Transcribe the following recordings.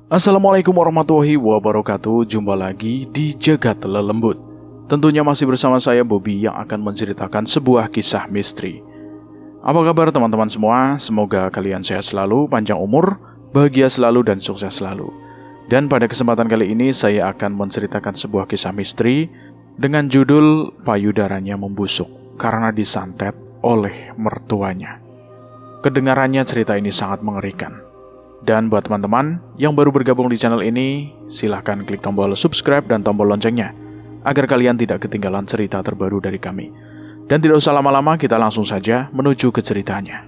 Assalamualaikum warahmatullahi wabarakatuh. Jumpa lagi di Jagat Lelembut. Tentunya masih bersama saya Bobby yang akan menceritakan sebuah kisah misteri. Apa kabar teman-teman semua? Semoga kalian sehat selalu, panjang umur, bahagia selalu dan sukses selalu. Dan pada kesempatan kali ini saya akan menceritakan sebuah kisah misteri dengan judul Payudaranya Membusuk karena disantet oleh mertuanya. Kedengarannya cerita ini sangat mengerikan. Dan buat teman-teman yang baru bergabung di channel ini, silahkan klik tombol subscribe dan tombol loncengnya agar kalian tidak ketinggalan cerita terbaru dari kami. Dan tidak usah lama-lama, kita langsung saja menuju ke ceritanya.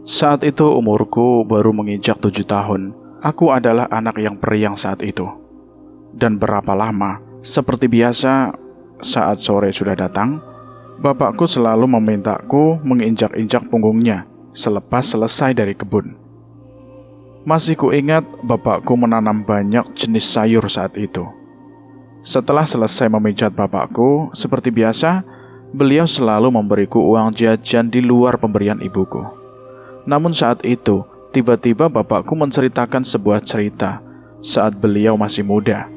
Saat itu umurku baru menginjak 7 tahun. Aku adalah anak yang periang saat itu. Dan berapa lama, seperti biasa, saat sore sudah datang, bapakku selalu memintaku menginjak-injak punggungnya selepas selesai dari kebun. Masih kuingat bapakku menanam banyak jenis sayur saat itu. Setelah selesai memijat bapakku, seperti biasa, beliau selalu memberiku uang jajan di luar pemberian ibuku. Namun saat itu, tiba-tiba bapakku menceritakan sebuah cerita saat beliau masih muda.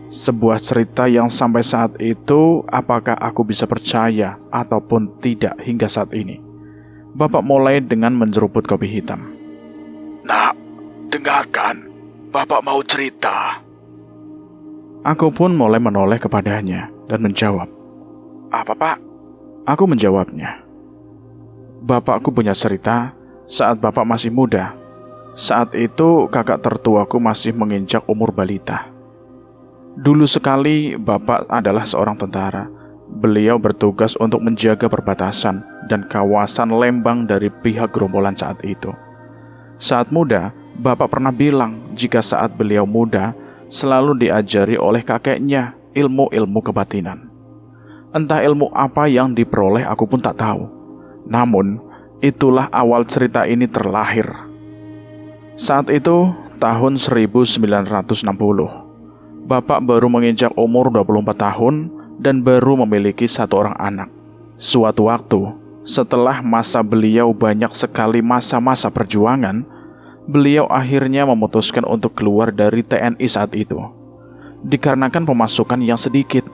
Sebuah cerita yang sampai saat itu, apakah aku bisa percaya ataupun tidak hingga saat ini. Bapak mulai dengan menjeruput kopi hitam. "Nak, dengarkan, Bapak mau cerita." Aku pun mulai menoleh kepadanya dan menjawab, "Apa, Pak?" Aku menjawabnya, "Bapakku punya cerita saat Bapak masih muda. Saat itu kakak tertuaku masih menginjak umur balita. Dulu sekali, Bapak adalah seorang tentara. Beliau bertugas untuk menjaga perbatasan dan kawasan Lembang dari pihak gerombolan saat itu. Saat muda, Bapak pernah bilang jika saat beliau muda, selalu diajari oleh kakeknya ilmu-ilmu kebatinan. Entah ilmu apa yang diperoleh, aku pun tak tahu. Namun, itulah awal cerita ini terlahir. Saat itu, tahun 1960. Bapak baru menginjak umur 24 tahun dan baru memiliki satu orang anak. Suatu waktu, setelah masa beliau banyak sekali masa-masa perjuangan, beliau akhirnya memutuskan untuk keluar dari TNI saat itu. Dikarenakan pemasukan yang sedikit,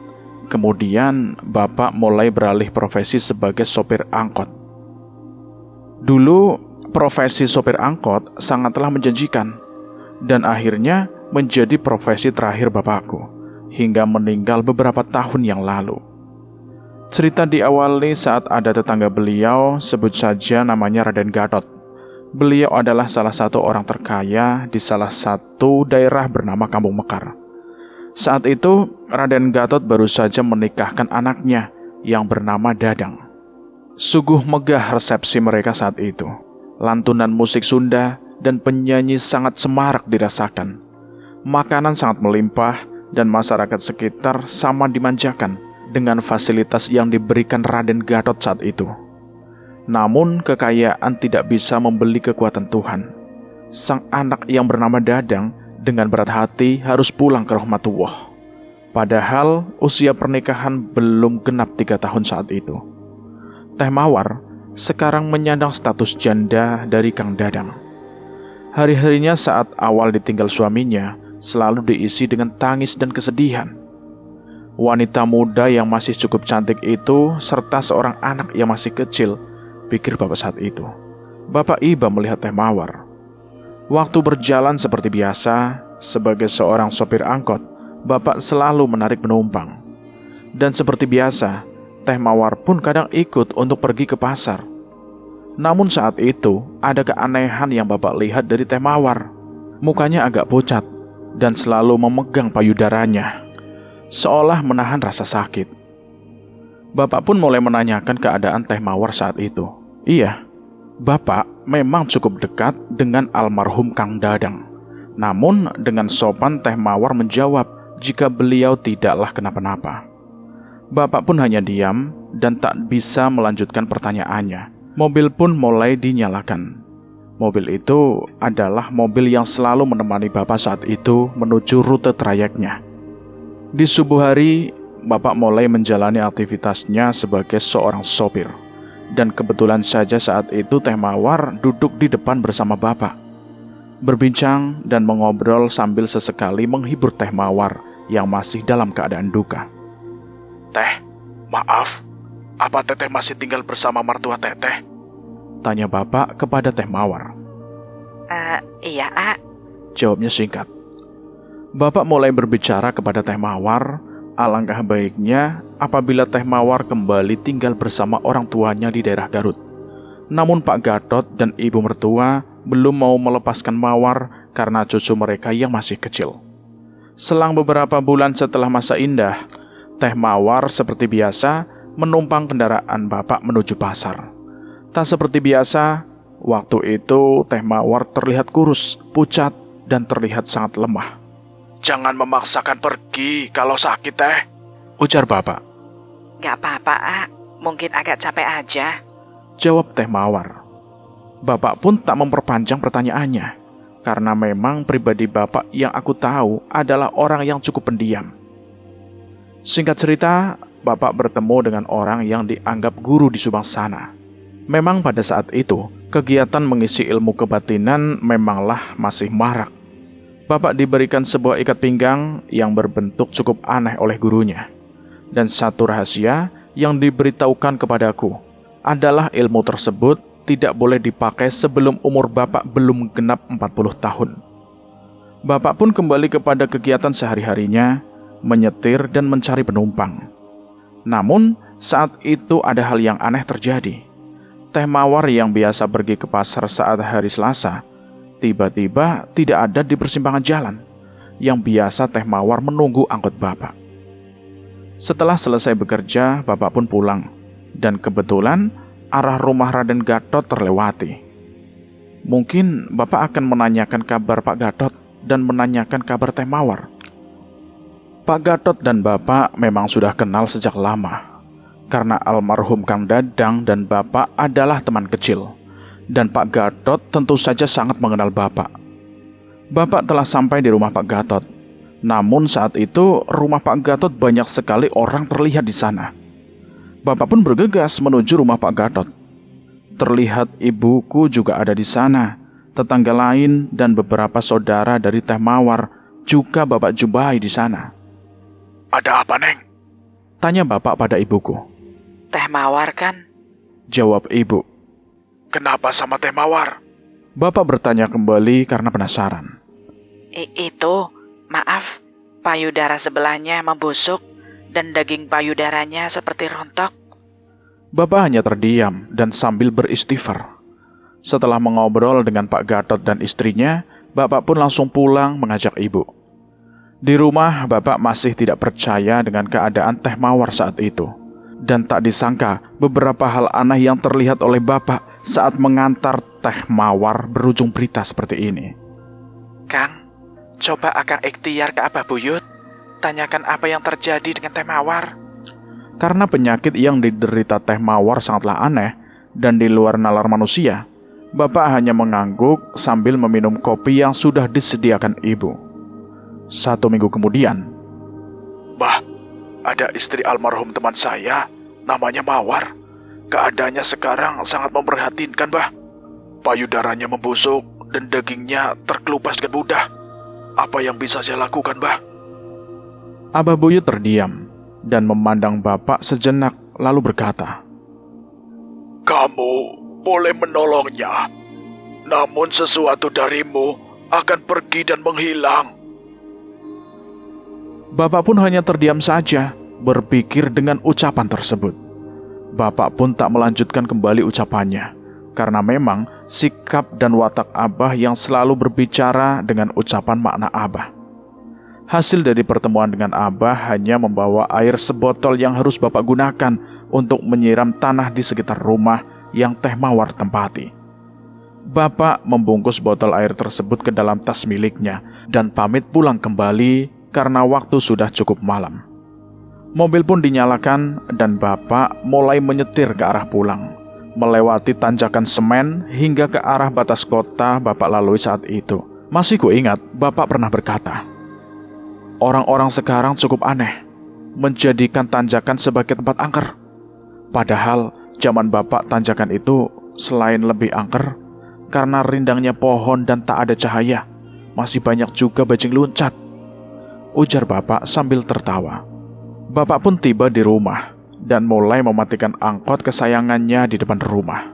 kemudian Bapak mulai beralih profesi sebagai sopir angkot. Dulu, profesi sopir angkot sangatlah menjanjikan, dan akhirnya menjadi profesi terakhir bapakku, hingga meninggal beberapa tahun yang lalu. Cerita diawali saat ada tetangga beliau, sebut saja namanya Raden Gatot. Beliau adalah salah satu orang terkaya di salah satu daerah bernama Kampung Mekar. Saat itu, Raden Gatot baru saja menikahkan anaknya yang bernama Dadang. Sungguh megah resepsi mereka saat itu. Lantunan musik Sunda dan penyanyi sangat semarak dirasakan. Makanan sangat melimpah dan masyarakat sekitar sama dimanjakan dengan fasilitas yang diberikan Raden Gatot saat itu. Namun kekayaan tidak bisa membeli kekuatan Tuhan. Sang anak yang bernama Dadang dengan berat hati harus pulang ke rahmatullah. Padahal usia pernikahan belum genap 3 tahun saat itu. Teh Mawar sekarang menyandang status janda dari Kang Dadang. Hari-harinya saat awal ditinggal suaminya selalu diisi dengan tangis dan kesedihan. Wanita muda yang masih cukup cantik itu serta seorang anak yang masih kecil, pikir bapak saat itu. Bapak iba melihat Teh Mawar. Waktu berjalan seperti biasa, sebagai seorang sopir angkot, bapak selalu menarik penumpang. Dan seperti biasa, Teh Mawar pun kadang ikut untuk pergi ke pasar. Namun saat itu, ada keanehan yang bapak lihat dari Teh Mawar. Mukanya agak pucat dan selalu memegang payudaranya, seolah menahan rasa sakit. Bapak pun mulai menanyakan keadaan Teh Mawar saat itu. Iya, Bapak memang cukup dekat dengan almarhum Kang Dadang. Namun dengan sopan Teh Mawar menjawab jika beliau tidaklah kenapa-napa. Bapak pun hanya diam dan tak bisa melanjutkan pertanyaannya. Mobil pun mulai dinyalakan. Mobil itu adalah mobil yang selalu menemani Bapak saat itu menuju rute trayeknya. Di subuh hari, Bapak mulai menjalani aktivitasnya sebagai seorang sopir. Dan kebetulan saja saat itu Teh Mawar duduk di depan bersama Bapak, berbincang dan mengobrol sambil sesekali menghibur Teh Mawar yang masih dalam keadaan duka. "Teh, maaf, apa Teteh masih tinggal bersama mertua Teteh?" tanya Bapak kepada Teh Mawar. Iya, A. Jawabnya singkat. Bapak mulai berbicara kepada Teh Mawar, alangkah baiknya apabila Teh Mawar kembali tinggal bersama orang tuanya di daerah Garut. Namun Pak Gatot dan ibu mertua belum mau melepaskan Mawar karena cucu mereka yang masih kecil. Selang beberapa bulan setelah masa indah, Teh Mawar seperti biasa menumpang kendaraan Bapak menuju pasar. Tak seperti biasa, waktu itu Teh Mawar terlihat kurus, pucat, dan terlihat sangat lemah. "Jangan memaksakan pergi kalau sakit, Teh," ujar Bapak. Gak apa-apa, A. Mungkin agak capek aja. Jawab Teh Mawar. Bapak pun tak memperpanjang pertanyaannya, karena memang pribadi Bapak yang aku tahu adalah orang yang cukup pendiam. Singkat cerita, Bapak bertemu dengan orang yang dianggap guru di Subang sana. Memang pada saat itu, kegiatan mengisi ilmu kebatinan memanglah masih marak. Bapak diberikan sebuah ikat pinggang yang berbentuk cukup aneh oleh gurunya. Dan satu rahasia yang diberitahukan kepadaku adalah ilmu tersebut tidak boleh dipakai sebelum umur Bapak belum genap 40 tahun. Bapak pun kembali kepada kegiatan sehari-harinya, menyetir dan mencari penumpang. Namun, saat itu ada hal yang aneh terjadi. Teh Mawar yang biasa pergi ke pasar saat hari Selasa, tiba-tiba tidak ada di persimpangan jalan, yang biasa Teh Mawar menunggu angkot Bapak. Setelah selesai bekerja, Bapak pun pulang, dan kebetulan arah rumah Raden Gatot terlewati. Mungkin Bapak akan menanyakan kabar Pak Gatot dan menanyakan kabar Teh Mawar. Pak Gatot dan Bapak memang sudah kenal sejak lama, karena almarhum Kang Dadang dan Bapak adalah teman kecil, dan Pak Gatot tentu saja sangat mengenal Bapak. Bapak telah sampai di rumah Pak Gatot, namun saat itu rumah Pak Gatot banyak sekali orang terlihat di sana. Bapak pun bergegas menuju rumah Pak Gatot. Terlihat ibuku juga ada di sana, tetangga lain dan beberapa saudara dari Teh Mawar juga Bapak jumpai di sana. "Ada apa, Neng?" Tanya Bapak pada ibuku. Teh Mawar kan? Jawab ibu. "Kenapa sama Teh Mawar?" Bapak bertanya kembali karena penasaran. Itu, maaf, payudara sebelahnya membusuk dan daging payudaranya seperti rontok. Bapak hanya terdiam dan sambil beristighfar. Setelah mengobrol dengan Pak Gatot dan istrinya, Bapak pun langsung pulang mengajak ibu. Di rumah, Bapak masih tidak percaya dengan keadaan Teh Mawar saat itu. Dan tak disangka beberapa hal aneh yang terlihat oleh Bapak saat mengantar Teh Mawar berujung berita seperti ini. Kang, coba Akang ikhtiar ke Abah Buyut. Tanyakan apa yang terjadi dengan Teh Mawar. Karena penyakit yang diderita Teh Mawar sangatlah aneh dan di luar nalar manusia, Bapak hanya mengangguk sambil meminum kopi yang sudah disediakan ibu. 1 minggu kemudian, "Bah, ada istri almarhum teman saya, namanya Mawar. Keadaannya sekarang sangat memprihatinkan, Bah. Payudaranya membusuk dan dagingnya terkelupas dengan mudah. Apa yang bisa saya lakukan, Bah?" Abah Buyut terdiam dan memandang Bapak sejenak lalu berkata, "Kamu boleh menolongnya, namun sesuatu darimu akan pergi dan menghilang." Bapak pun hanya terdiam saja, berpikir dengan ucapan tersebut. Bapak pun tak melanjutkan kembali ucapannya, karena memang sikap dan watak Abah yang selalu berbicara dengan ucapan makna Abah. Hasil dari pertemuan dengan Abah hanya membawa air sebotol yang harus Bapak gunakan untuk menyiram tanah di sekitar rumah yang Teh Mawar tempati. Bapak membungkus botol air tersebut ke dalam tas miliknya dan pamit pulang kembali karena waktu sudah cukup malam. Mobil pun dinyalakan dan Bapak mulai menyetir ke arah pulang, melewati tanjakan semen hingga ke arah batas kota Bapak lalui saat itu. Masih kuingat Bapak pernah berkata, "Orang-orang sekarang cukup aneh, menjadikan tanjakan sebagai tempat angker. Padahal Zaman Bapak tanjakan itu selain lebih angker, karena rindangnya pohon dan tak ada cahaya, masih banyak juga bajing luncat, ujar Bapak sambil tertawa. Bapak pun tiba di rumah dan mulai mematikan angkot kesayangannya di depan rumah.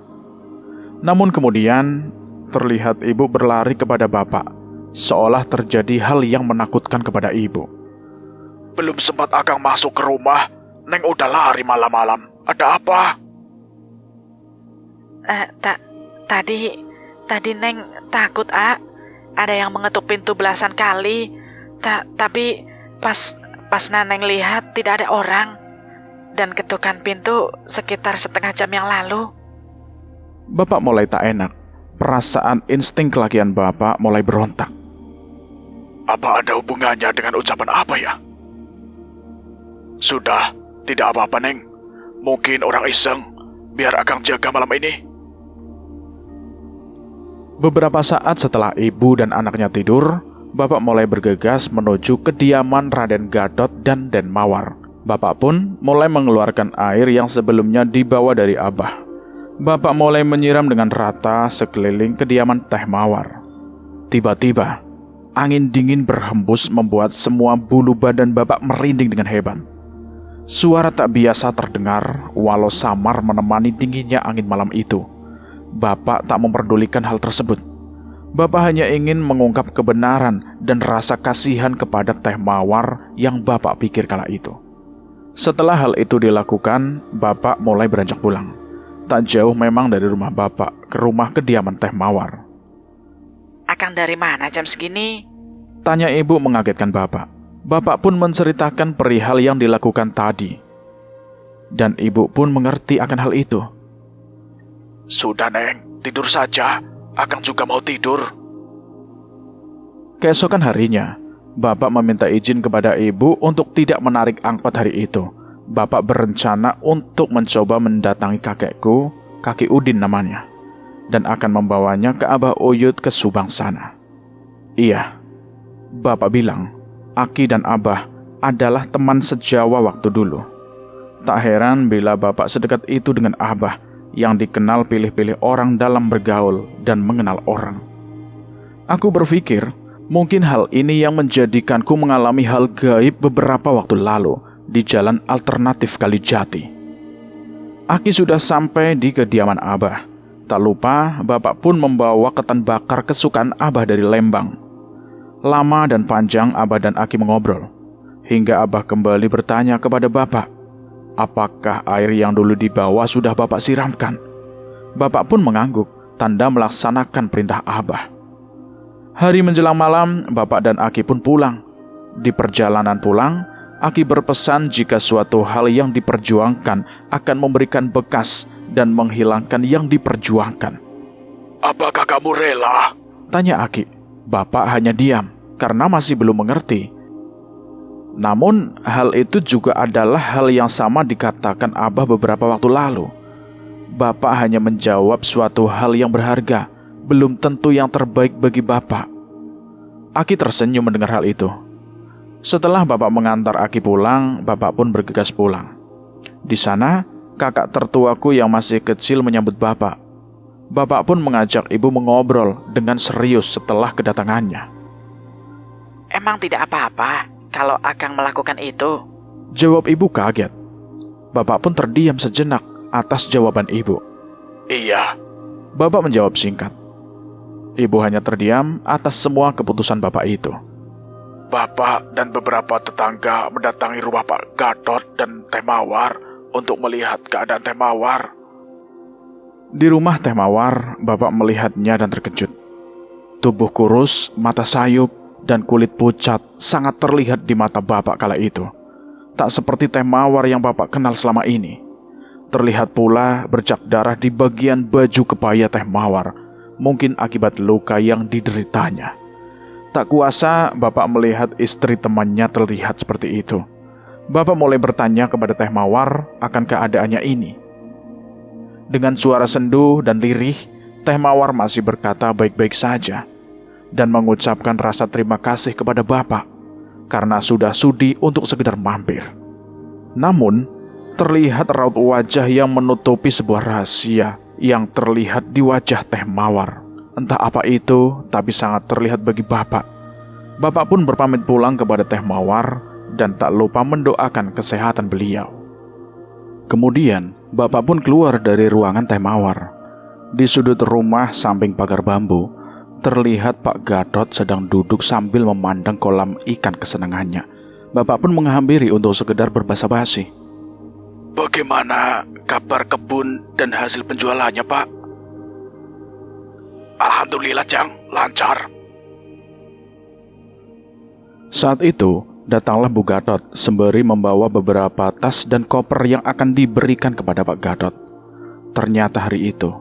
Namun kemudian terlihat ibu berlari kepada Bapak, seolah terjadi hal yang menakutkan kepada ibu. Belum sempat Akang masuk ke rumah, Neng udah lari malam-malam. Ada apa? Tadi Neng takut, A. Ada yang mengetuk pintu belasan kali. Tapi pas Neng lihat tidak ada orang. Dan ketukan pintu sekitar setengah jam yang lalu. Bapak mulai tak enak. Perasaan insting kelakian Bapak mulai berontak. Apa ada hubungannya dengan ucapan apa ya? Sudah, tidak apa-apa, Neng. Mungkin orang iseng. Biar Akang jaga malam ini. Beberapa saat setelah ibu dan anaknya tidur, Bapak mulai bergegas menuju kediaman Raden Gatot dan Den Mawar. Bapak pun mulai mengeluarkan air yang sebelumnya dibawa dari Abah. Bapak mulai menyiram dengan rata sekeliling kediaman Teh Mawar. Tiba-tiba, angin dingin berhembus membuat semua bulu badan Bapak merinding dengan hebat. Suara tak biasa terdengar, walau samar menemani dinginnya angin malam itu. Bapak tak memperdulikan hal tersebut. Bapak hanya ingin mengungkap kebenaran dan rasa kasihan kepada Teh Mawar yang Bapak pikir kala itu. Setelah hal itu dilakukan, Bapak mulai beranjak pulang. Tak jauh memang dari rumah Bapak ke rumah kediaman Teh Mawar. Akang dari mana jam segini? Tanya ibu mengagetkan Bapak. Bapak pun menceritakan perihal yang dilakukan tadi. Dan ibu pun mengerti akan hal itu. Sudah, Neng. Tidur saja. Akang juga mau tidur. Keesokan harinya, Bapak meminta izin kepada ibu untuk tidak menarik angkot hari itu. Bapak berencana untuk mencoba mendatangi kakekku, Kaki Udin namanya, dan akan membawanya ke Abah Uyut ke Subang sana. Iya, Bapak bilang, Aki dan Abah adalah teman sejawa waktu dulu. Tak heran bila Bapak sedekat itu dengan Abah, yang dikenal pilih-pilih orang dalam bergaul dan mengenal orang. Aku berpikir, mungkin hal ini yang menjadikanku mengalami hal gaib beberapa waktu lalu di jalan alternatif Kalijati. Aki sudah sampai di kediaman Abah. Tak lupa, Bapak pun membawa ketan bakar kesukaan Abah dari Lembang. Lama dan panjang Abah dan Aki mengobrol, hingga Abah kembali bertanya kepada Bapak, apakah air yang dulu dibawa sudah Bapak siramkan? Bapak pun mengangguk, tanda melaksanakan perintah Abah. Hari menjelang malam, Bapak dan Aki pun pulang. Di perjalanan pulang, Aki berpesan jika suatu hal yang diperjuangkan akan memberikan bekas dan menghilangkan yang diperjuangkan. Apakah kamu rela? Tanya Aki. Bapak hanya diam karena masih belum mengerti. Namun, hal itu juga adalah hal yang sama dikatakan Abah beberapa waktu lalu. Bapak hanya menjawab suatu hal yang berharga, belum tentu yang terbaik bagi Bapak. Aki tersenyum mendengar hal itu. Setelah Bapak mengantar Aki pulang, Bapak pun bergegas pulang. Di sana, kakak tertuaku yang masih kecil menyambut Bapak. Bapak pun mengajak ibu mengobrol dengan serius setelah kedatangannya. Emang tidak apa-apa kalau Akang melakukan itu? Jawab ibu kaget. Bapak pun terdiam sejenak atas jawaban ibu. Iya. Bapak menjawab singkat. Ibu hanya terdiam atas semua keputusan Bapak itu. Bapak dan beberapa tetangga mendatangi rumah Pak Gatot dan Teh Mawar untuk melihat keadaan Teh Mawar. Di rumah Teh Mawar, Bapak melihatnya dan terkejut. Tubuh kurus, mata sayup, dan kulit pucat sangat terlihat di mata Bapak kala itu. Tak seperti Teh Mawar yang Bapak kenal selama ini. Terlihat pula bercak darah di bagian baju kebaya Teh Mawar, mungkin akibat luka yang dideritanya. Tak kuasa Bapak melihat istri temannya terlihat seperti itu. Bapak mulai bertanya kepada Teh Mawar akan keadaannya ini. Dengan suara sendu dan lirih, Teh Mawar masih berkata baik-baik saja dan mengucapkan rasa terima kasih kepada Bapak karena sudah sudi untuk sekedar mampir. Namun, terlihat raut wajah yang menutupi sebuah rahasia yang terlihat di wajah Teh Mawar. Entah apa itu, tapi sangat terlihat bagi Bapak. Bapak pun berpamit pulang kepada Teh Mawar dan tak lupa mendoakan kesehatan beliau. Kemudian, Bapak pun keluar dari ruangan Teh Mawar. Di sudut rumah samping pagar bambu, terlihat Pak Gatot sedang duduk sambil memandang kolam ikan kesenangannya. Bapak pun menghampiri untuk sekedar berbasa-basi. Bagaimana kabar kebun dan hasil penjualannya, Pak? Alhamdulillah, Jang, lancar. Saat itu, datanglah Bu Gatot sembari membawa beberapa tas dan koper yang akan diberikan kepada Pak Gatot. Ternyata hari itu,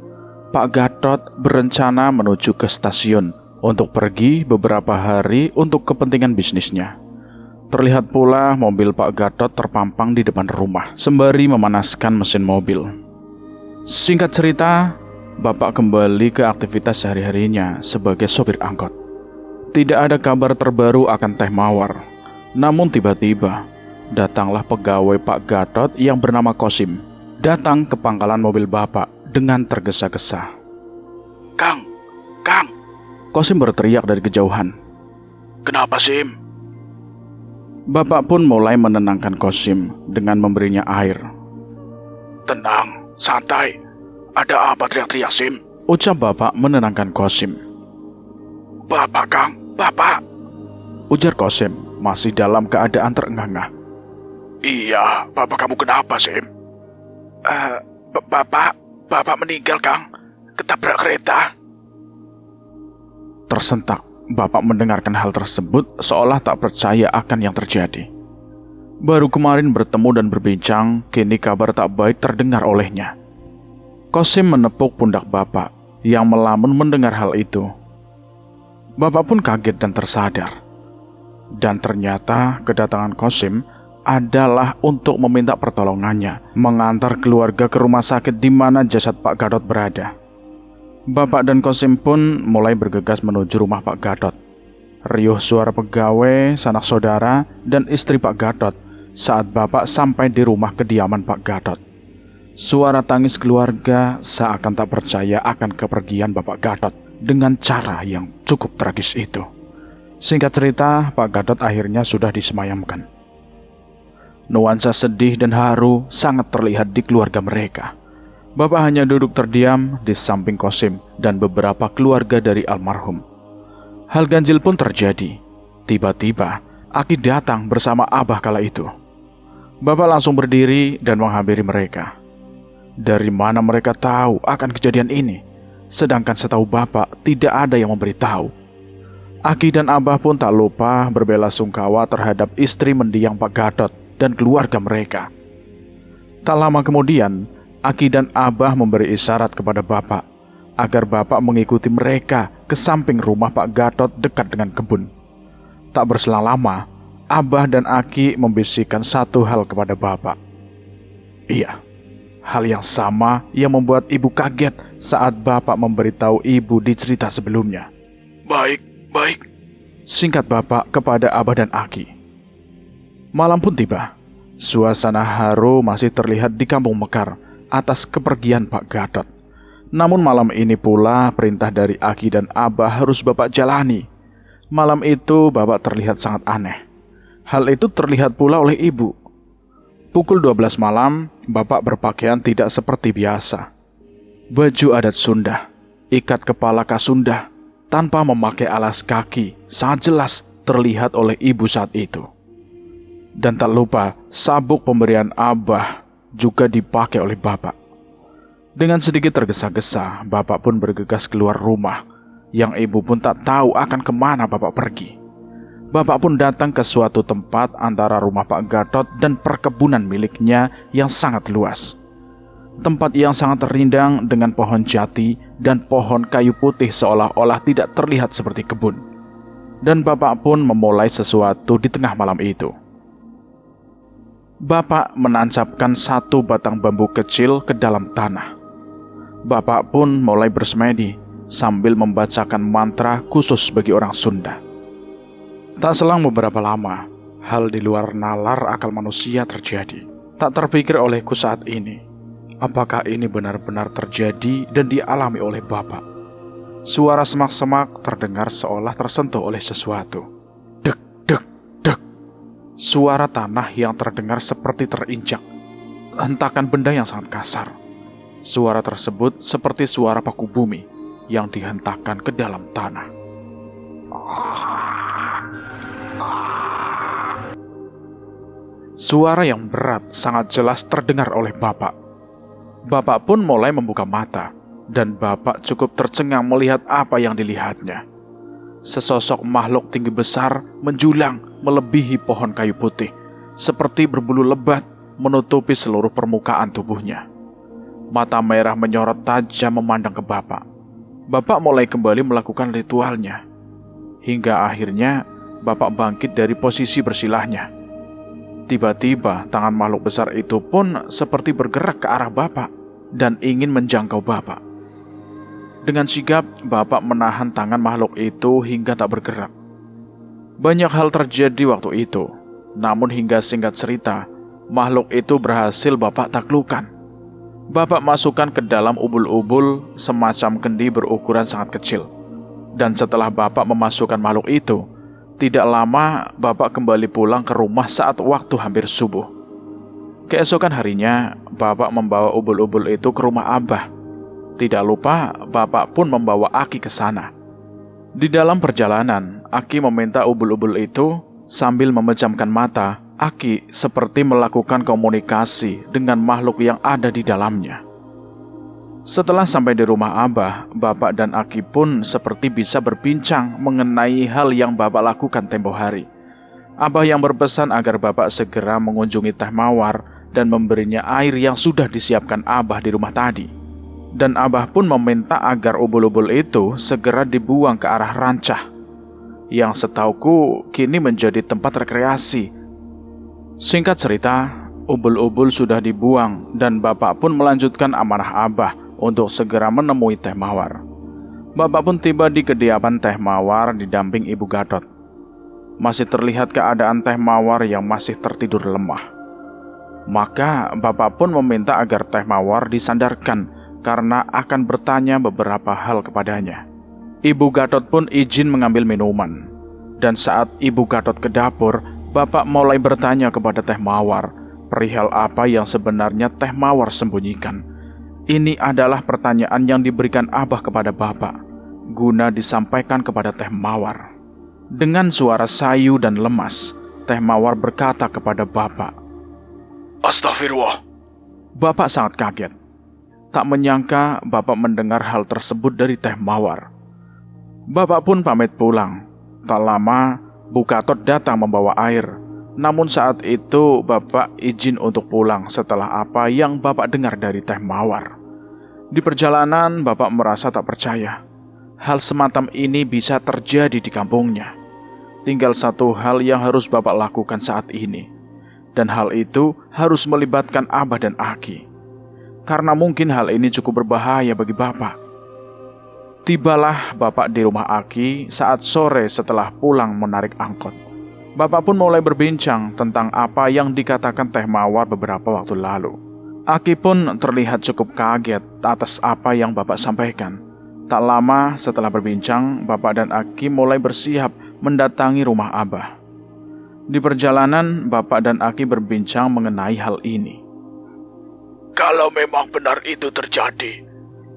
Pak Gatot berencana menuju ke stasiun untuk pergi beberapa hari untuk kepentingan bisnisnya. Terlihat pula mobil Pak Gatot terpampang di depan rumah sembari memanaskan mesin mobil. Singkat cerita, Bapak kembali ke aktivitas sehari-harinya sebagai sopir angkot. Tidak ada kabar terbaru akan Teh Mawar. Namun tiba-tiba, datanglah pegawai Pak Gatot yang bernama Kosim, datang ke pangkalan mobil Bapak dengan tergesa-gesa. Kang! Kosim berteriak dari kejauhan. Kenapa, Sim? Bapak pun mulai menenangkan Kosim dengan memberinya air. Tenang, santai. Ada apa teriak-teriak, Sim? Ucap Bapak menenangkan Kosim. Bapak, Kang, Bapak. Ujar Kosim masih dalam keadaan terengah-engah. Iya, Bapak kamu kenapa, Sim? Bapak meninggal, Kang. Ketabrak kereta. Tersentak, Bapak mendengarkan hal tersebut seolah tak percaya akan yang terjadi. Baru kemarin bertemu dan berbincang, kini kabar tak baik terdengar olehnya. Kosim menepuk pundak Bapak yang melamun mendengar hal itu. Bapak pun kaget dan tersadar. Dan ternyata kedatangan Kosim adalah untuk meminta pertolongannya mengantar keluarga ke rumah sakit di mana jasad Pak Gatot berada. Bapak dan Kosim pun mulai bergegas menuju rumah Pak Gatot. Riuh suara pegawai, sanak saudara, dan istri Pak Gatot saat Bapak sampai di rumah kediaman Pak Gatot. Suara tangis keluarga seakan tak percaya akan kepergian Bapak Gatot dengan cara yang cukup tragis itu. Singkat cerita, Pak Gatot akhirnya sudah disemayamkan. Nuansa sedih dan haru sangat terlihat di keluarga mereka. Bapak hanya duduk terdiam di samping Kosim dan beberapa keluarga dari almarhum. Hal ganjil pun terjadi. Tiba-tiba, Aki datang bersama Abah kala itu. Bapak langsung berdiri dan menghampiri mereka. Dari mana mereka tahu akan kejadian ini? Sedangkan setahu Bapak tidak ada yang memberitahu. Aki dan Abah pun tak lupa berbela-sungkawa terhadap istri mendiang Pak Gatot dan keluarga mereka. Tak lama kemudian, Aki dan Abah memberi isyarat kepada Bapak agar Bapak mengikuti mereka ke samping rumah Pak Gatot dekat dengan kebun. Tak berselang lama, Abah dan Aki membisikkan satu hal kepada Bapak. Iya, hal yang sama yang membuat Ibu kaget saat Bapak memberitahu Ibu di cerita sebelumnya. Baik. Singkat Bapak kepada Abah dan Aki. Malam pun tiba. Suasana haru masih terlihat di Kampung Mekar atas kepergian Pak Gatot. Namun malam ini pula perintah dari Aki dan Abah harus Bapak jalani. Malam itu Bapak terlihat sangat aneh. Hal itu terlihat pula oleh Ibu. Pukul 12 malam, Bapak berpakaian tidak seperti biasa. Baju adat Sunda, ikat kepala khas Sunda, tanpa memakai alas kaki, sangat jelas terlihat oleh Ibu saat itu. Dan tak lupa, sabuk pemberian Abah juga dipakai oleh Bapak. Dengan sedikit tergesa-gesa, Bapak pun bergegas keluar rumah, yang Ibu pun tak tahu akan kemana Bapak pergi. Bapak pun datang ke suatu tempat antara rumah Pak Gatot dan perkebunan miliknya yang sangat luas. Tempat yang sangat rindang dengan pohon jati dan pohon kayu putih seolah-olah tidak terlihat seperti kebun. Dan Bapak pun memulai sesuatu di tengah malam itu. Bapak menancapkan satu batang bambu kecil ke dalam tanah. Bapak pun mulai bersemedi sambil membacakan mantra khusus bagi orang Sunda. Tak selang beberapa lama, hal di luar nalar akal manusia terjadi. Tak terpikir olehku saat ini, apakah ini benar-benar terjadi dan dialami oleh Bapak. Suara semak-semak terdengar seolah tersentuh oleh sesuatu. Dek, dek, dek. Suara tanah yang terdengar seperti terinjak. Hentakan benda yang sangat kasar. Suara tersebut seperti suara paku bumi yang dihentakkan ke dalam tanah. Suara yang berat sangat jelas terdengar oleh Bapak. Bapak pun mulai membuka mata, dan Bapak cukup tercengang melihat apa yang dilihatnya. Sesosok makhluk tinggi besar menjulang melebihi pohon kayu putih, seperti berbulu lebat menutupi seluruh permukaan tubuhnya. Mata merah menyorot tajam memandang ke Bapak. Bapak mulai kembali melakukan ritualnya. Hingga akhirnya Bapak bangkit dari posisi bersilahnya. Tiba-tiba tangan makhluk besar itu pun seperti bergerak ke arah Bapak dan ingin menjangkau Bapak. Dengan sigap, Bapak menahan tangan makhluk itu hingga tak bergerak. Banyak hal terjadi waktu itu, namun hingga singkat cerita, makhluk itu berhasil Bapak taklukkan. Bapak masukkan ke dalam ubul-ubul semacam kendi berukuran sangat kecil. Dan setelah Bapak memasukkan makhluk itu, tidak lama Bapak kembali pulang ke rumah saat waktu hampir subuh. Keesokan harinya, Bapak membawa ubul-ubul itu ke rumah Abah. Tidak lupa, Bapak pun membawa Aki ke sana. Di dalam perjalanan, Aki meminta ubul-ubul itu sambil memejamkan mata. Aki seperti melakukan komunikasi dengan makhluk yang ada di dalamnya. Setelah sampai di rumah Abah, Bapak dan Aki pun seperti bisa berbincang mengenai hal yang Bapak lakukan tempo hari. Abah yang berpesan agar Bapak segera mengunjungi Teh Mawar dan memberinya air yang sudah disiapkan Abah di rumah tadi. Dan Abah pun meminta agar ubul-ubul itu segera dibuang ke arah rancah, yang setauku kini menjadi tempat rekreasi. Singkat cerita, ubul-ubul sudah dibuang dan Bapak pun melanjutkan amanah Abah untuk segera menemui Teh Mawar. Bapak pun tiba di kediaman Teh Mawar didamping Ibu Gatot. Masih terlihat keadaan Teh Mawar yang masih tertidur lemah. Maka Bapak pun meminta agar Teh Mawar disandarkan karena akan bertanya beberapa hal kepadanya. Ibu Gatot pun izin mengambil minuman. Dan saat Ibu Gatot ke dapur, Bapak mulai bertanya kepada Teh Mawar perihal apa yang sebenarnya Teh Mawar sembunyikan. Ini adalah pertanyaan yang diberikan Abah kepada Bapak, guna disampaikan kepada Teh Mawar. Dengan suara sayu dan lemas, Teh Mawar berkata kepada Bapak, Astagfirullah. Bapak sangat kaget. Tak menyangka Bapak mendengar hal tersebut dari Teh Mawar. Bapak pun pamit pulang. Tak lama, Bu Gatot datang membawa air. Namun saat itu Bapak izin untuk pulang setelah apa yang Bapak dengar dari Teh Mawar. Di perjalanan Bapak merasa tak percaya. Hal semacam ini bisa terjadi di kampungnya. Tinggal satu hal yang harus Bapak lakukan saat ini. Dan hal itu harus melibatkan Abah dan Aki. Karena mungkin hal ini cukup berbahaya bagi Bapak. Tibalah Bapak di rumah Aki saat sore setelah pulang menarik angkot. Bapak pun mulai berbincang tentang apa yang dikatakan Teh Mawar beberapa waktu lalu. Aki pun terlihat cukup kaget atas apa yang Bapak sampaikan. Tak lama setelah berbincang, Bapak dan Aki mulai bersiap mendatangi rumah Abah. Di perjalanan, Bapak dan Aki berbincang mengenai hal ini. Kalau memang benar itu terjadi,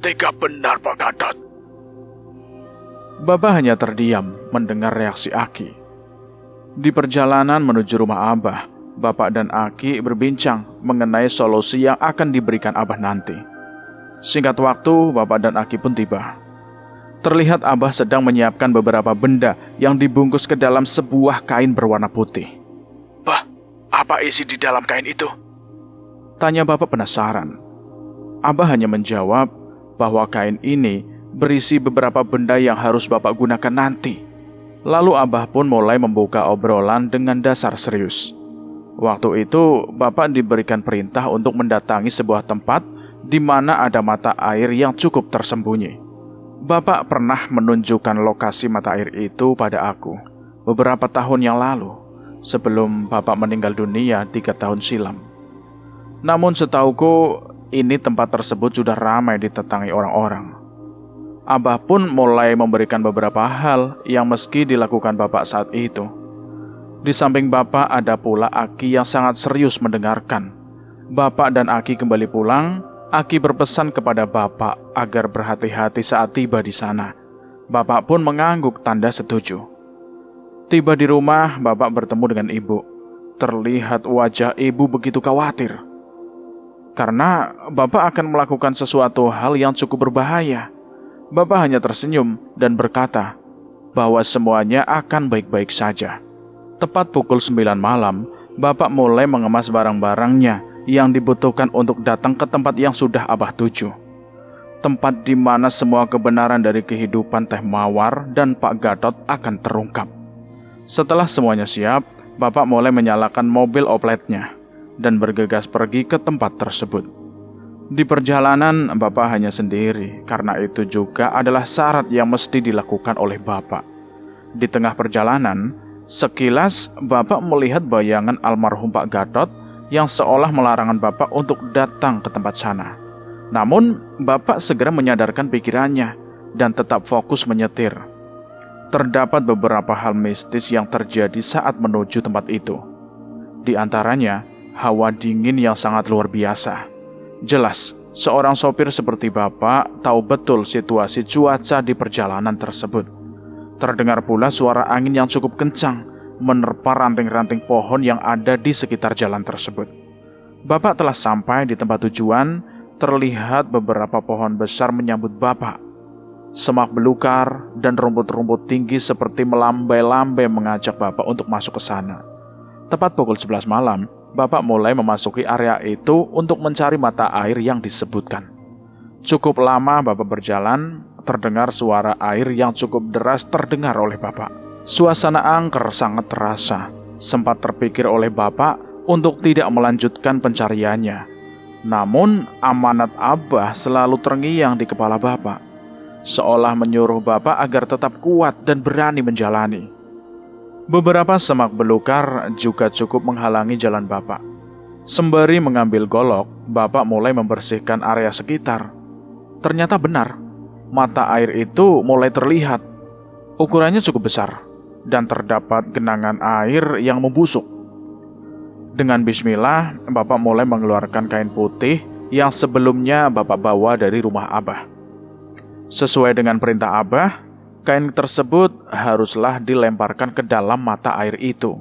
tega benar Pak Gatot. Bapak hanya terdiam mendengar reaksi Aki. Di perjalanan menuju rumah Abah, Bapak dan Aki berbincang mengenai solusi yang akan diberikan Abah nanti. Singkat waktu, Bapak dan Aki pun tiba. Terlihat Abah sedang menyiapkan beberapa benda yang dibungkus ke dalam sebuah kain berwarna putih. Bah, apa isi di dalam kain itu? Tanya Bapak penasaran. Abah hanya menjawab bahwa kain ini berisi beberapa benda yang harus Bapak gunakan nanti. Lalu Abah pun mulai membuka obrolan dengan dasar serius. Waktu itu Bapak diberikan perintah untuk mendatangi sebuah tempat di mana ada mata air yang cukup tersembunyi. Bapak pernah menunjukkan lokasi mata air itu pada aku beberapa tahun yang lalu, sebelum Bapak meninggal dunia 3 tahun silam. Namun setauku, ini tempat tersebut sudah ramai ditetangi orang-orang. Abah pun mulai memberikan beberapa hal yang meski dilakukan bapak saat itu. Di samping bapak ada pula Aki yang sangat serius mendengarkan. Bapak dan Aki kembali pulang. Aki berpesan kepada bapak agar berhati-hati saat tiba di sana. Bapak pun mengangguk tanda setuju. Tiba di rumah, bapak bertemu dengan ibu. Terlihat wajah ibu begitu khawatir. Karena bapak akan melakukan sesuatu hal yang cukup berbahaya. Bapak hanya tersenyum dan berkata bahwa semuanya akan baik-baik saja. Tepat pukul 9 malam, bapak mulai mengemas barang-barangnya yang dibutuhkan untuk datang ke tempat yang sudah Abah tuju. Tempat di mana semua kebenaran dari kehidupan Teh Mawar dan Pak Gatot akan terungkap. Setelah semuanya siap, bapak mulai menyalakan mobil opletnya dan bergegas pergi ke tempat tersebut. Di perjalanan, bapak hanya sendiri, karena itu juga adalah syarat yang mesti dilakukan oleh bapak. Di tengah perjalanan, sekilas bapak melihat bayangan almarhum Pak Gatot yang seolah melarang bapak untuk datang ke tempat sana. Namun, bapak segera menyadarkan pikirannya dan tetap fokus menyetir. Terdapat beberapa hal mistis yang terjadi saat menuju tempat itu. Di antaranya, hawa dingin yang sangat luar biasa. Jelas, seorang sopir seperti bapak tahu betul situasi cuaca di perjalanan tersebut. Terdengar pula suara angin yang cukup kencang menerpa ranting-ranting pohon yang ada di sekitar jalan tersebut. Bapak telah sampai di tempat tujuan. Terlihat beberapa pohon besar menyambut bapak. Semak belukar dan rumput-rumput tinggi seperti melambai-lambai mengajak bapak untuk masuk ke sana. Tepat pukul 11 malam, bapak mulai memasuki area itu untuk mencari mata air yang disebutkan. Cukup lama bapak berjalan, terdengar suara air yang cukup deras terdengar oleh bapak. Suasana angker sangat terasa. Sempat terpikir oleh bapak untuk tidak melanjutkan pencariannya. Namun amanat Abah selalu terngiang di kepala bapak, seolah menyuruh bapak agar tetap kuat dan berani menjalani. Beberapa semak belukar juga cukup menghalangi jalan bapak. Sembari mengambil golok, bapak mulai membersihkan area sekitar. Ternyata benar, mata air itu mulai terlihat. Ukurannya cukup besar dan terdapat genangan air yang membusuk. Dengan bismillah, bapak mulai mengeluarkan kain putih yang sebelumnya bapak bawa dari rumah Abah. Sesuai dengan perintah Abah, kain tersebut haruslah dilemparkan ke dalam mata air itu.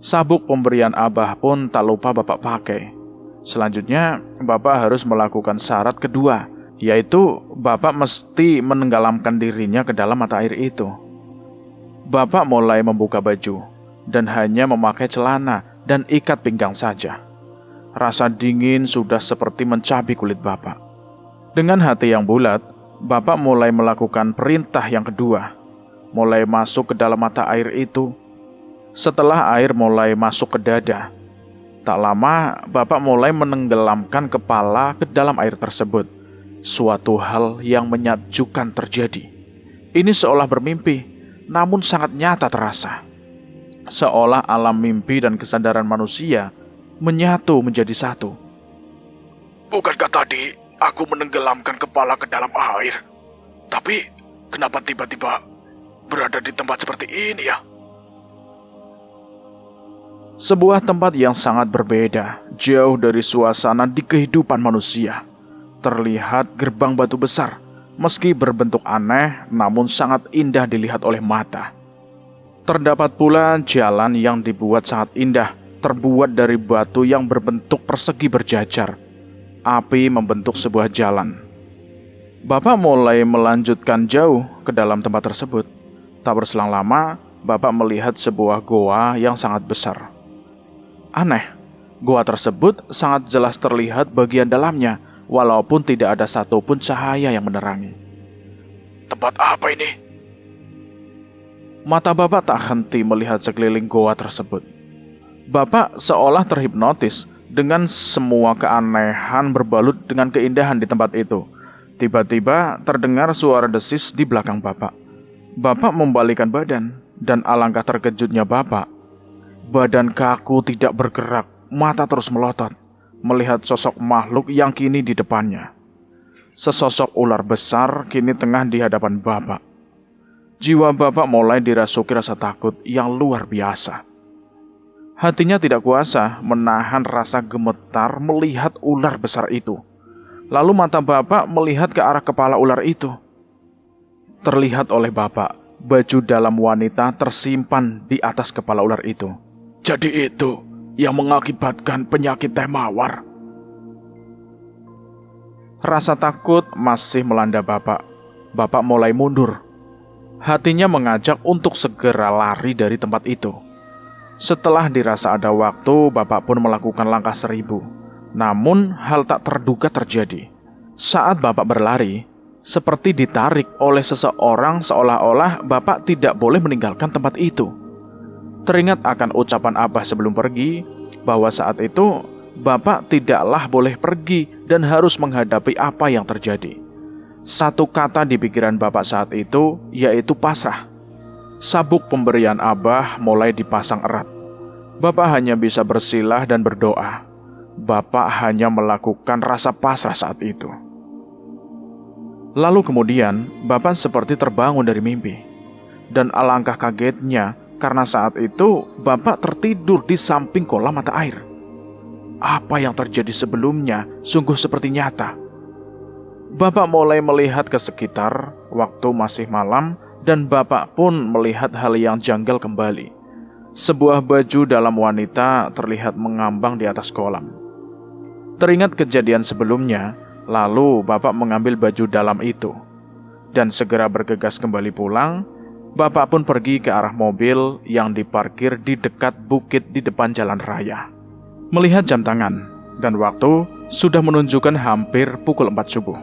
Sabuk pemberian Abah pun tak lupa bapak pakai. Selanjutnya, bapak harus melakukan syarat kedua, yaitu bapak mesti menenggelamkan dirinya ke dalam mata air itu. Bapak mulai membuka baju dan hanya memakai celana dan ikat pinggang saja. Rasa dingin sudah seperti mencabik kulit bapak. Dengan hati yang bulat, bapak mulai melakukan perintah yang kedua, mulai masuk ke dalam mata air itu. Setelah air mulai masuk ke dada, tak lama bapak mulai menenggelamkan kepala ke dalam air tersebut. Suatu hal yang menakjubkan terjadi. Ini seolah bermimpi, namun sangat nyata terasa. Seolah alam mimpi dan kesadaran manusia menyatu menjadi satu. Bukankah tadi aku menenggelamkan kepala ke dalam air? Tapi kenapa tiba-tiba berada di tempat seperti ini ya? Sebuah tempat yang sangat berbeda, jauh dari suasana di kehidupan manusia. Terlihat gerbang batu besar, meski berbentuk aneh, namun sangat indah dilihat oleh mata. Terdapat pula jalan yang dibuat sangat indah, terbuat dari batu yang berbentuk persegi berjajar. Api membentuk sebuah jalan. Bapak mulai melanjutkan jauh ke dalam tempat tersebut. Tak berselang lama, bapak melihat sebuah goa yang sangat besar. Aneh, goa tersebut sangat jelas terlihat bagian dalamnya, walaupun tidak ada satupun cahaya yang menerangi. Tempat apa ini? Mata bapak tak henti melihat sekeliling goa tersebut. Bapak seolah terhipnotis dengan semua keanehan berbalut dengan keindahan di tempat itu. Tiba-tiba terdengar suara desis di belakang bapak. Bapak membalikkan badan, dan alangkah terkejutnya bapak. Badan kaku tidak bergerak, mata terus melotot. melihat sosok makhluk yang kini di depannya. Sesosok ular besar kini tengah di hadapan Bapak. Jiwa Bapak mulai dirasuki rasa takut yang luar biasa. Hatinya tidak kuasa menahan rasa gemetar melihat ular besar itu. Lalu mata Bapak melihat ke arah kepala ular itu. Terlihat oleh Bapak, baju dalam wanita tersimpan di atas kepala ular itu. Jadi itu yang mengakibatkan penyakit teh mawar. Rasa takut masih melanda Bapak. Bapak mulai mundur. Hatinya mengajak untuk segera lari dari tempat itu. Setelah dirasa ada waktu, Bapak pun melakukan langkah 1000. Namun hal tak terduga terjadi. Saat Bapak berlari, seperti ditarik oleh seseorang seolah-olah Bapak tidak boleh meninggalkan tempat itu. Teringat akan ucapan Abah sebelum pergi, bahwa saat itu Bapak tidaklah boleh pergi dan harus menghadapi apa yang terjadi. Satu kata di pikiran Bapak saat itu, yaitu pasrah. Sabuk pemberian Abah mulai dipasang erat. Bapak hanya bisa bersilah dan berdoa. Bapak hanya melakukan rasa pasrah saat itu. Lalu kemudian, Bapak seperti terbangun dari mimpi. Dan alangkah kagetnya, karena saat itu Bapak tertidur di samping kolam mata air. Apa yang terjadi sebelumnya sungguh seperti nyata. Bapak mulai melihat ke sekitar, waktu masih malam, dan Bapak pun melihat hal yang janggal kembali. Sebuah baju dalam wanita terlihat mengambang di atas kolam. Teringat kejadian sebelumnya, lalu Bapak mengambil baju dalam itu. Dan segera bergegas kembali pulang, Bapak pun pergi ke arah mobil yang diparkir di dekat bukit di depan jalan raya. Melihat jam tangan, dan waktu sudah menunjukkan hampir pukul 4 subuh.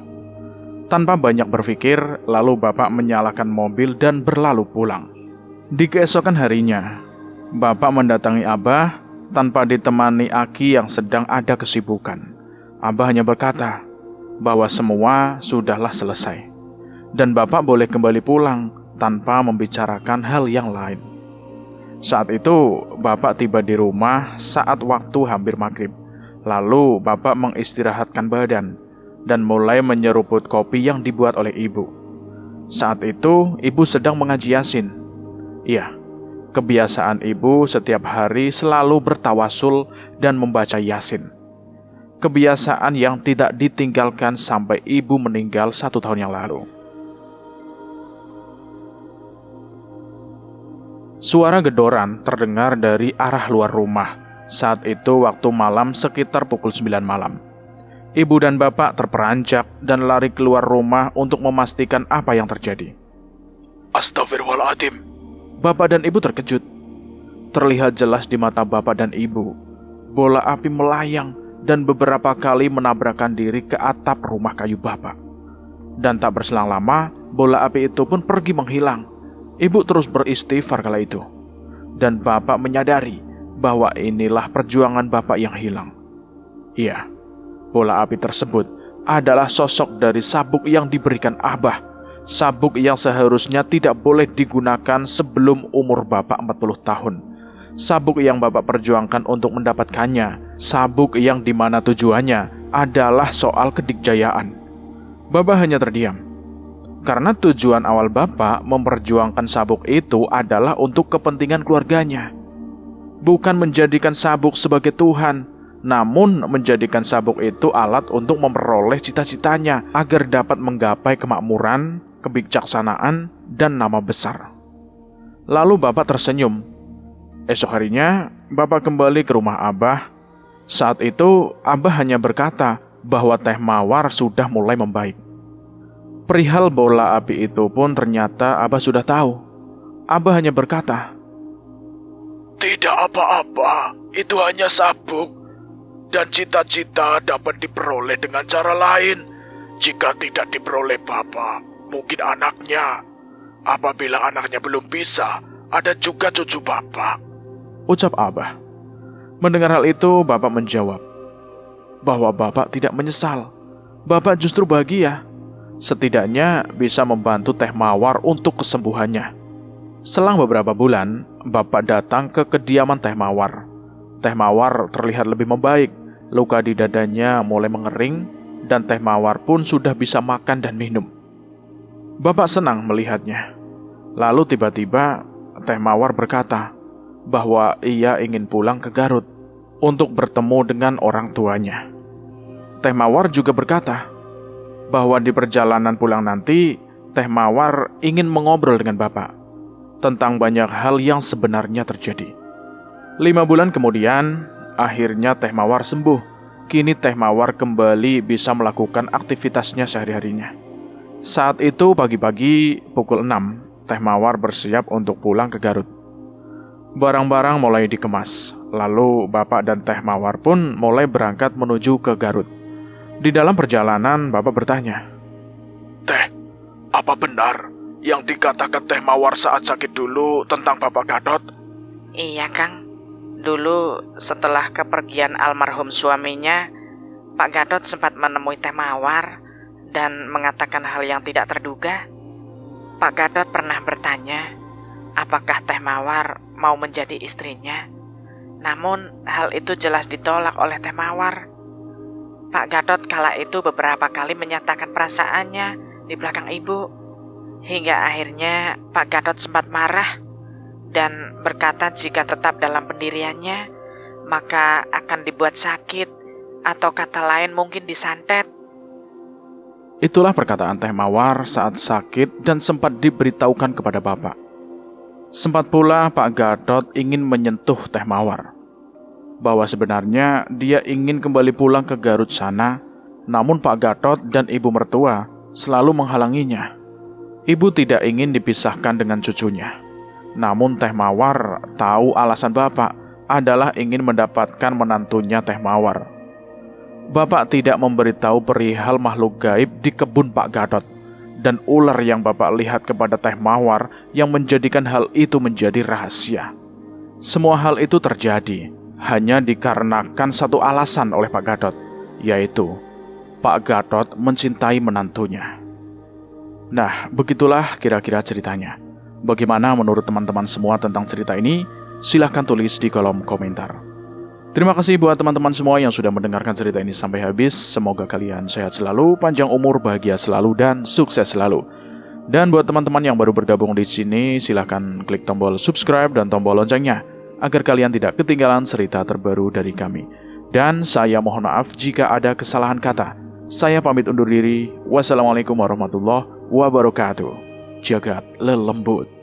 Tanpa banyak berpikir, lalu Bapak menyalakan mobil dan berlalu pulang. Di keesokan harinya, Bapak mendatangi Abah tanpa ditemani Aki yang sedang ada kesibukan. Abah hanya berkata bahwa semua sudahlah selesai, dan Bapak boleh kembali pulang tanpa membicarakan hal yang lain. Saat itu, Bapak tiba di rumah saat waktu hampir maghrib. Lalu Bapak mengistirahatkan badan dan mulai menyeruput kopi yang dibuat oleh ibu. Saat itu, ibu sedang mengaji Yasin. Iya, kebiasaan ibu setiap hari selalu bertawasul dan membaca Yasin. Kebiasaan yang tidak ditinggalkan sampai ibu meninggal 1 tahun yang lalu. Suara gedoran terdengar dari arah luar rumah. Saat itu waktu malam sekitar pukul 9 malam. Ibu dan Bapak terperanjak dan lari keluar rumah untuk memastikan apa yang terjadi. Astagfirullahaladzim. Bapak dan Ibu terkejut. Terlihat jelas di mata Bapak dan Ibu, bola api melayang dan beberapa kali menabrakkan diri ke atap rumah kayu Bapak. Dan tak berselang lama, bola api itu pun pergi menghilang. Ibu terus beristighfar kala itu. Dan Bapak menyadari bahwa inilah perjuangan Bapak yang hilang. Iya, bola api tersebut adalah sosok dari sabuk yang diberikan Abah. Sabuk yang seharusnya tidak boleh digunakan sebelum umur Bapak 40 tahun. Sabuk yang Bapak perjuangkan untuk mendapatkannya. Sabuk yang dimana tujuannya adalah soal kedikjayaan. Bapak hanya terdiam. Karena tujuan awal Bapak memperjuangkan sabuk itu adalah untuk kepentingan keluarganya. Bukan menjadikan sabuk sebagai Tuhan, namun menjadikan sabuk itu alat untuk memperoleh cita-citanya agar dapat menggapai kemakmuran, kebijaksanaan, dan nama besar. Lalu Bapak tersenyum. Esok harinya, Bapak kembali ke rumah Abah. Saat itu, Abah hanya berkata bahwa teh mawar sudah mulai membaik. Perihal bola api itu pun ternyata Abah sudah tahu. Abah hanya berkata, "Tidak apa-apa, itu hanya sabuk. Dan cita-cita dapat diperoleh dengan cara lain. Jika tidak diperoleh Bapak, mungkin anaknya. Apabila anaknya belum bisa, ada juga cucu Bapak," ucap Abah. Mendengar hal itu, Bapak menjawab bahwa Bapak tidak menyesal. Bapak justru bahagia. Setidaknya bisa membantu teh mawar untuk kesembuhannya. Selang beberapa bulan, Bapak datang ke kediaman teh mawar. Teh mawar terlihat lebih membaik Luka di dadanya mulai mengering dan Teh Mawar pun sudah bisa makan dan minum. Bapak senang melihatnya. Lalu tiba-tiba Teh Mawar berkata bahwa ia ingin pulang ke Garut untuk bertemu dengan orang tuanya. Teh Mawar juga berkata bahwa di perjalanan pulang nanti Teh Mawar ingin mengobrol dengan Bapak tentang banyak hal yang sebenarnya terjadi. 5 bulan kemudian, akhirnya Teh Mawar sembuh. Kini Teh Mawar kembali bisa melakukan aktivitasnya sehari-harinya. Saat itu pagi-pagi pukul 6, Teh Mawar bersiap untuk pulang ke Garut. Barang-barang mulai dikemas, lalu Bapak dan Teh Mawar pun mulai berangkat menuju ke Garut. Di dalam perjalanan, Bapak bertanya, Teh, apa benar yang dikatakan Teh Mawar saat sakit dulu tentang Bapak Gadot? Iya, Kang. Dulu setelah kepergian almarhum suaminya, Pak Gadot sempat menemui Teh Mawar dan mengatakan hal yang tidak terduga. Pak Gadot pernah bertanya, apakah Teh Mawar mau menjadi istrinya. Namun hal itu jelas ditolak oleh Teh Mawar. Pak Gadot kala itu beberapa kali menyatakan perasaannya di belakang ibu. Hingga akhirnya Pak Gadot sempat marah dan berkata jika tetap dalam pendiriannya, maka akan dibuat sakit, atau kata lain mungkin disantet. itulah perkataan Teh Mawar saat sakit dan sempat diberitahukan kepada Bapak. Sempat pula Pak Gadot ingin menyentuh Teh Mawar, bahwa sebenarnya dia ingin kembali pulang ke Garut sana, namun Pak Gadot dan ibu mertua selalu menghalanginya. Ibu tidak ingin dipisahkan dengan cucunya. Namun Teh Mawar tahu alasan Bapak adalah ingin mendapatkan menantunya Teh Mawar. Bapak tidak memberitahu perihal makhluk gaib di kebun Pak Gadot dan ular yang Bapak lihat kepada Teh Mawar yang menjadikan hal itu menjadi rahasia. Semua hal itu terjadi hanya dikarenakan satu alasan oleh Pak Gadot, yaitu Pak Gadot mencintai menantunya. Nah, begitulah kira-kira ceritanya. Bagaimana menurut teman-teman semua tentang cerita ini? Silahkan tulis di kolom komentar. Terima kasih buat teman-teman semua yang sudah mendengarkan cerita ini sampai habis. Semoga kalian sehat selalu, panjang umur, bahagia selalu, dan sukses selalu. Dan buat teman-teman yang baru bergabung di sini, silahkan klik tombol subscribe dan tombol loncengnya agar kalian tidak ketinggalan cerita terbaru dari kami. Dan saya mohon maaf jika ada kesalahan kata. Saya pamit undur diri. Wassalamualaikum warahmatullahi wabarakatuh. Jagat lelembut.